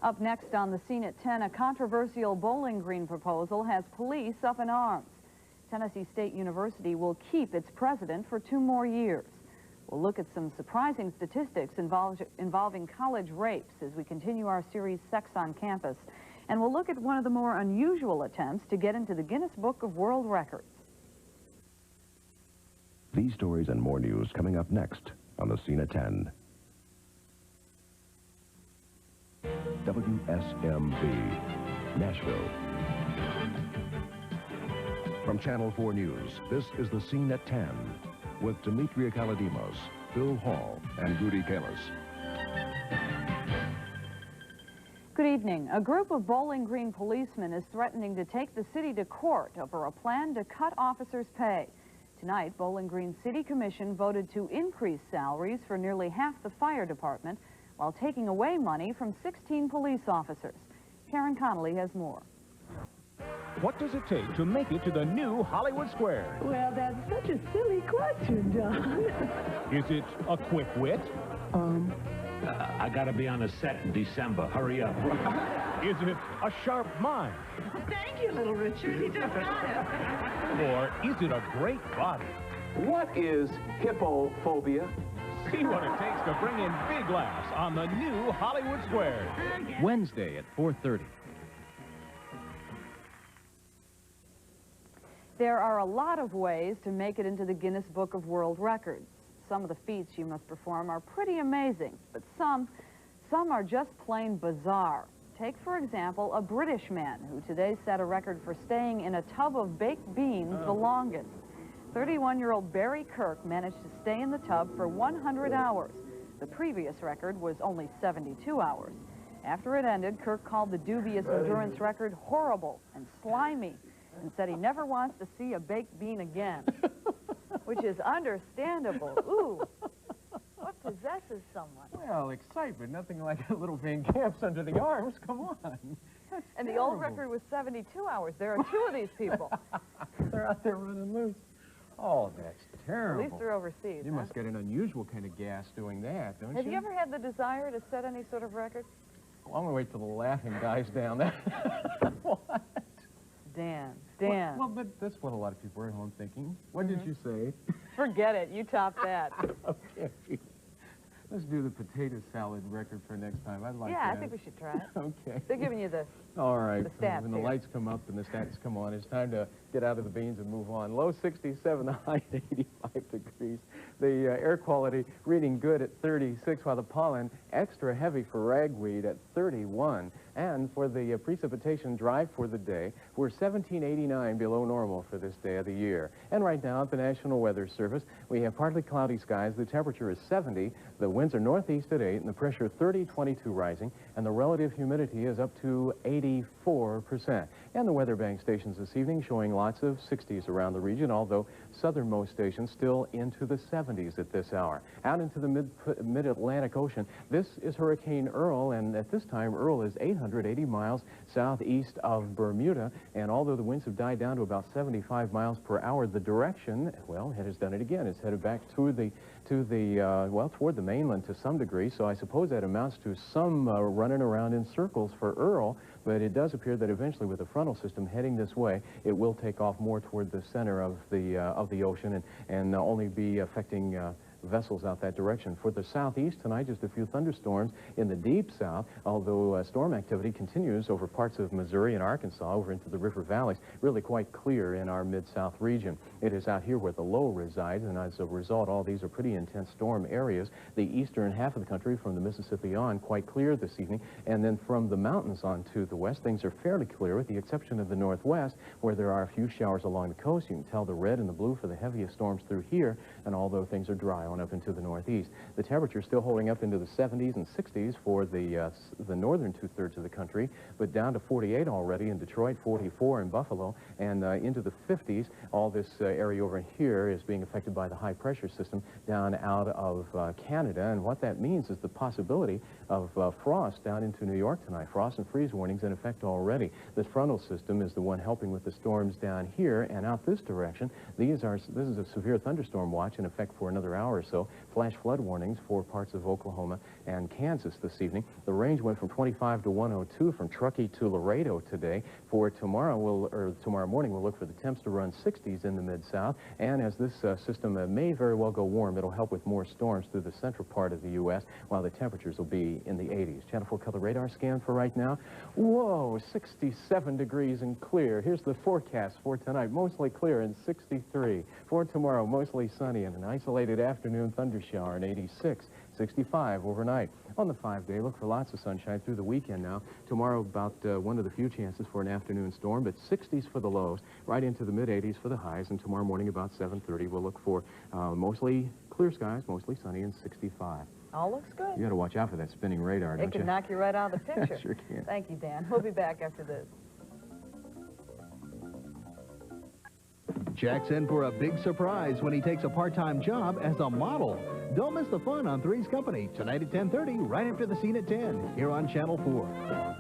Up next on the scene at 10, a controversial Bowling Green proposal has police up in arms. Tennessee State University will keep its president for 2 more years. We'll look at some surprising statistics involving college rapes as we continue our series Sex on Campus. And we'll look at one of the more unusual attempts to get into the Guinness Book of World Records. These stories and more news coming up next on the scene at 10. WSMV, Nashville. From Channel 4 News, this is the scene at 10 with Demetria Kaladimos, Bill Hall, and Rudy Kalis. Good evening. A group of Bowling Green policemen is threatening to take the city to court over a plan to cut officers' pay. Tonight, Bowling Green City Commission voted to increase salaries for nearly half the fire department while taking away money from 16 police officers. Karen Connolly has more. What does it take to make it to the new Hollywood Square? Well, that's such a silly question, John. Is it a quick wit? I gotta be on a set in December. Hurry up. Is it a sharp mind? Thank you, little Richard. You just got it. Or is it a great body? What is hippophobia? See what it takes to bring in big laughs on the new Hollywood Square. Wednesday at 4:30. There are a lot of ways to make it into the Guinness Book of World Records. Some of the feats you must perform are pretty amazing, but some are just plain bizarre. Take, for example, a British man who today set a record for staying in a tub of baked beans the longest. 31-year-old Barry Kirk managed to stay in the tub for 100 hours. The previous record was only 72 hours. After it ended, Kirk called the dubious endurance record horrible and slimy and said he never wants to see a baked bean again, which is understandable. Ooh, what possesses someone? Well, excitement. Nothing like a little Van Camps under the arms. Come on. That's and terrible. The old record was 72 hours. There are 2 of these people. They're out there running loose. Oh, that's terrible. At least they're overseas. You must get an unusual kind of gas doing that, don't you? Have you ever had the desire to set any sort of record? Well, I'm going to wait till the laughing dies down there. What? Dan. Well, but that's what a lot of people are at home thinking. What did you say? Forget it. You topped that. Okay. Let's do the potato salad record for next time. I'd like Yeah, that. I think we should try it. Okay. They're giving you the All right. the stats when the here. lights come up and the stats come on, it's time to get out of the beans and move on. Low 67, the high 85 degrees. The air quality reading good at 36, while the pollen extra heavy for ragweed at 31. And for the precipitation dry for the day, we're 1789 below normal for this day of the year. And right now at the National Weather Service, we have partly cloudy skies. The temperature is 70. The winds are northeast at 8, and the pressure 30-22 rising, and the relative humidity is up to 84%. And the weather bank stations this evening showing lots of 60s around the region, although southernmost stations still into the 70s at this hour. Out into the mid-Atlantic Ocean, this is Hurricane Earl, and at this time, Earl is 880 miles southeast of Bermuda, and although the winds have died down to about 75 miles per hour, the direction, well, it has done it again. It's headed back toward the mainland to some degree, so I suppose that amounts to some running around in circles for Earl, but it does appear that eventually with the frontal system heading this way, it will take off more toward the center of the ocean and only be affecting vessels out that direction. For the southeast tonight, just a few thunderstorms in the deep south, although storm activity continues over parts of Missouri and Arkansas over into the river valleys, really quite clear in our mid-south region. It is out here where the low resides, and as a result, all these are pretty intense storm areas. The eastern half of the country from the Mississippi on, quite clear this evening, and then from the mountains on to the west, things are fairly clear with the exception of the northwest, where there are a few showers along the coast. You can tell the red and the blue for the heaviest storms through here, and although things are dry on up into the northeast. The temperature is still holding up into the 70s and 60s for the northern two-thirds of the country, but down to 48 already in Detroit, 44 in Buffalo, and into the 50s. All this area over here is being affected by the high-pressure system down out of Canada, and what that means is the possibility of frost down into New York tonight. Frost and freeze warnings in effect already. This frontal system is the one helping with the storms down here and out this direction. This is a severe thunderstorm watch in effect for another hour hour or so. Flash flood warnings for parts of Oklahoma and Kansas this evening. The range went from 25 to 102 from Truckee to Laredo today. For tomorrow, tomorrow morning, we'll look for the temps to run 60s in the Mid-South. And as this system may very well go warm, it'll help with more storms through the central part of the U.S., while the temperatures will be in the 80s. Channel 4 color radar scan for right now. Whoa, 67 degrees and clear. Here's the forecast for tonight. Mostly clear and 63. For tomorrow, mostly sunny and an isolated afternoon thunder shower and 86. 65 overnight. On the 5-day, look for lots of sunshine through the weekend now. Tomorrow, about one of the few chances for an afternoon storm, but 60s for the lows, right into the mid-80s for the highs, and tomorrow morning about 7:30, we'll look for mostly clear skies, mostly sunny, and 65. All looks good. You got to watch out for that spinning radar, don't you? It can knock you right out of the picture. Sure can. Thank you, Dan. We'll be back after this. Jack's in for a big surprise when he takes a part-time job as a model. Don't miss the fun on Three's Company, tonight at 10:30, right after the scene at 10, here on Channel 4.